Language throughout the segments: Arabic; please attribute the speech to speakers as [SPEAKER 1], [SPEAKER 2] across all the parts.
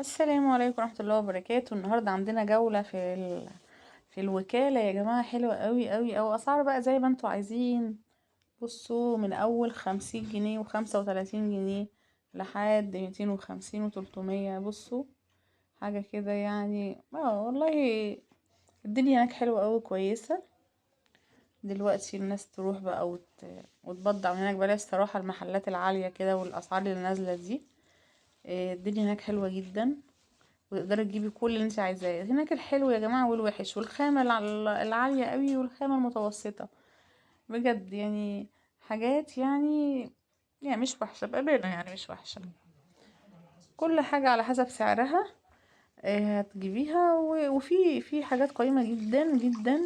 [SPEAKER 1] السلام عليكم ورحمة الله وبركاته. النهاردة عندنا جولة في الوكالة يا جماعة، حلوة قوي قوي، او اسعار بقى زي ما انتوا عايزين. بصوا، من اول 50 جنيه و35 جنيه لحد 250 و300. بصوا، حاجة كده يعني. والله الدنيا هناك حلوة قوي كويسة. دلوقتي الناس تروح بقى وتبضع من هناك. بلاش صراحة المحلات العالية كده والاسعار اللي نازلة دي. الدنيا هناك حلوة جدا، وتقدري تجيبي كل اللي انت عايزاه هناك. الحلو يا جماعه والوحش، والخامه العاليه قوي والخامه المتوسطه. بجد يعني حاجات يعني مش وحشه بامانه، يعني مش وحشه. كل حاجه على حسب سعرها هتجيبيها. وفي حاجات قيمه جدا جدا،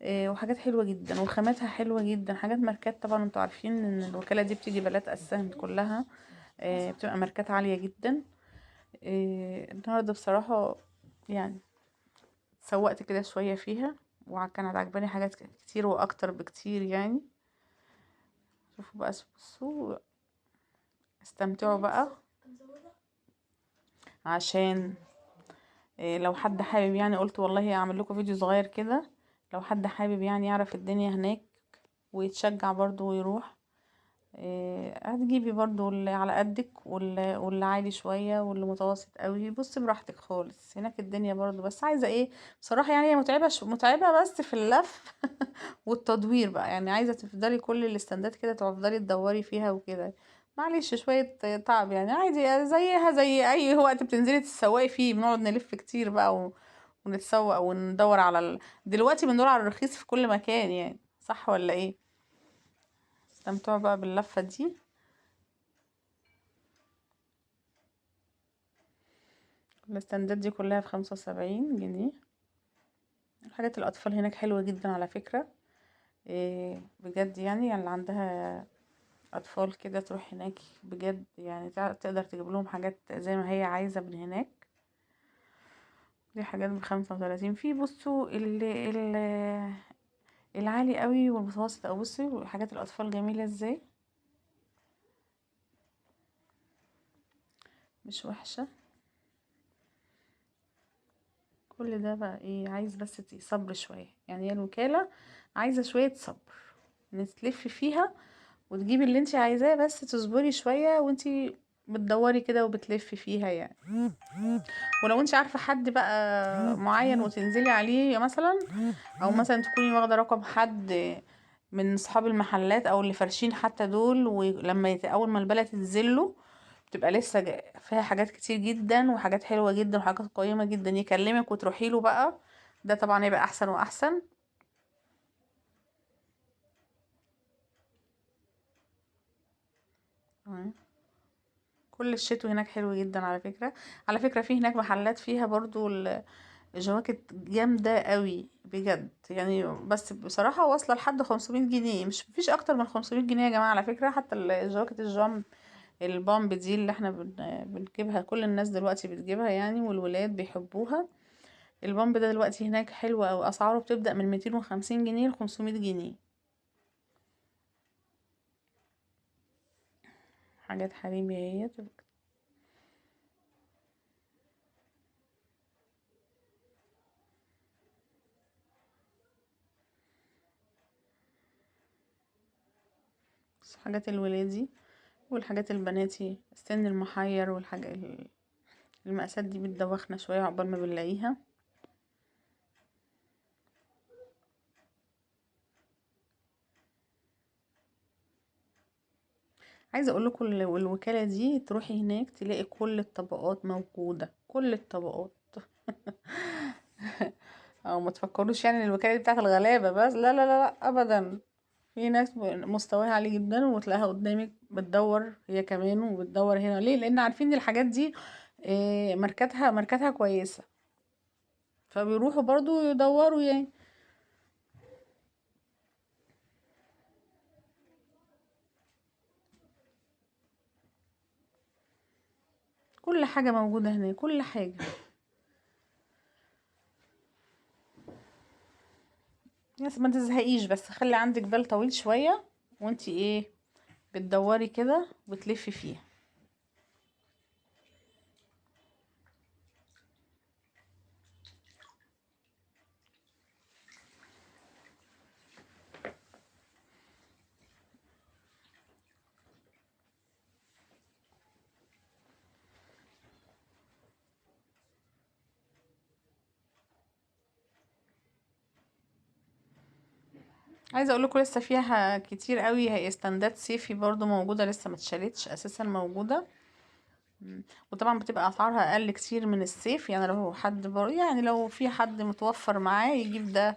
[SPEAKER 1] وحاجات حلوه جدا، وخاماتها حلوه جدا. حاجات ماركات، طبعا انتوا عارفين ان الوكاله دي بتيجي بلات اساسا كلها بتبقى ماركات عاليه جدا. النهارده بصراحه يعني سوقت كده شوية فيها، وكانت عجباني حاجات كتير واكتر بكتير يعني. شوفوا بقى، بصوا، استمتعوا بقى. عشان لو حد حابب، يعني قلت والله اعمل لكم فيديو صغير كده. لو حد حابب يعني يعرف الدنيا هناك ويتشجع برضو ويروح، هتجيبي برضو اللي على قدك واللي عالي شوية واللي متوسط قوي. بص براحتك خالص هناك الدنيا برضو. بس عايزة ايه بصراحة؟ يعني هي متعبة متعبة بس في اللف والتدوير بقى. يعني عايزة تفضلي كل الاستندات كده تفضلي تدوري فيها وكده. معلش شوية تعب يعني، عادي زيها زي اي وقت بتنزلي تتسوقي فيه. بنقعد نلف كتير بقى ونتسوق وندور على دلوقتي بندور على الرخيص في كل مكان، يعني صح ولا ايه؟ استمتعوا بقى باللفة دي. الاستندات دي كلها ب75 جنيه. حاجات الأطفال هناك حلوة جدا على فكرة. بجد يعني اللي عندها أطفال كده تروح هناك بجد، يعني تقدر تجيب لهم حاجات زي ما هي عايزة من هناك. دي حاجات ب35. في بصوا العالي قوي والمتوسط. أو بصوا حاجات الأطفال جميلة ازاي، مش وحشة. كل ده بقى ايه؟ عايز بس صبر شوية. يعني هي الوكالة عايزة شوية صبر، نتلف فيها وتجيبي اللي انت عايزاه. بس تصبري شوية وانت بتدوري كده وبتلفي فيها يعني. ولو انت عارفة حد بقى معين وتنزلي عليه مثلا، او مثلا تكوني واخدة رقم حد من اصحاب المحلات او اللي فرشين حتى دول، ولما اول ما البلد تنزله بتبقى لسه فيها حاجات كتير جدا وحاجات حلوة جدا وحاجات قيمة جدا، يكلمك وتروحي له بقى. ده طبعا يبقى احسن واحسن. تمام. كل الشتوي هناك حلو جدا على فكرة. على فكرة في هناك محلات فيها برضو الجواكت جامدة قوي بجد يعني. بس بصراحة واصلة لحد 500 جنيه، مش مفيش اكتر من 500 جنيه يا جماعة على فكرة. حتى الجواكت البامب دي اللي احنا بنجيبها، كل الناس دلوقتي بتجيبها يعني، والولاد بيحبوها. البامب ده دلوقتي هناك حلوة، او اسعاره بتبدأ من 250 جنيه ل500 جنيه. حاجات حريمي اهي. بس حاجات الولادي والحاجات البناتي، السن المحير والحاجات المقاسات دي بتدوخنا شوية عقبال ما بنلاقيها. عايزة اقول لكم الوكالة دي تروحي هناك تلاقي كل الطبقات موجودة، كل الطبقات. او ما تفكروش يعني الوكالة دي بتاعت الغلابة بس، لا لا لا لا ابدا. في ناس مستواها عالي جدا وتلاقيها قدامك بتدور هي كمان، وبتدور هنا ليه؟ لان عارفين ان الحاجات دي ماركتها كويسة، فبيروحوا برضو يدوروا يعني. كل حاجة موجودة هنا، كل حاجة. بس ما تزهقيش، بس خلي عندك بال طويل شوية وانتي بتدوري كده وتلفي فيها. عايزه اقول لكم لسه فيها كتير قوي، هي استندات صيفي برضو موجوده، لسه ما اتشالتش اساسا، موجوده. وطبعا بتبقى اسعارها اقل كتير من الصيف، يعني لو حد يعني لو في حد متوفر معاه يجيب ده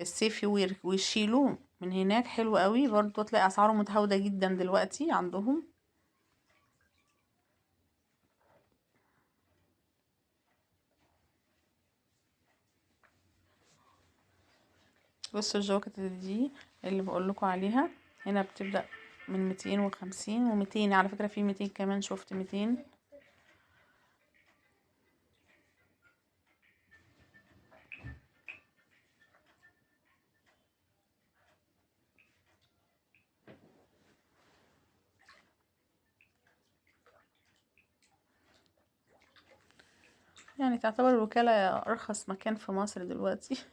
[SPEAKER 1] الصيفي ويشيلوه من هناك، حلو قوي برضو، تلاقي اسعاره متهاوده جدا دلوقتي عندهم. بصوا الجواكت دي اللي بقول لكم عليها، هنا بتبدأ من 250 و200، على فكرة في 200 كمان، شفت 200. يعني تعتبر الوكالة أرخص مكان في مصر دلوقتي.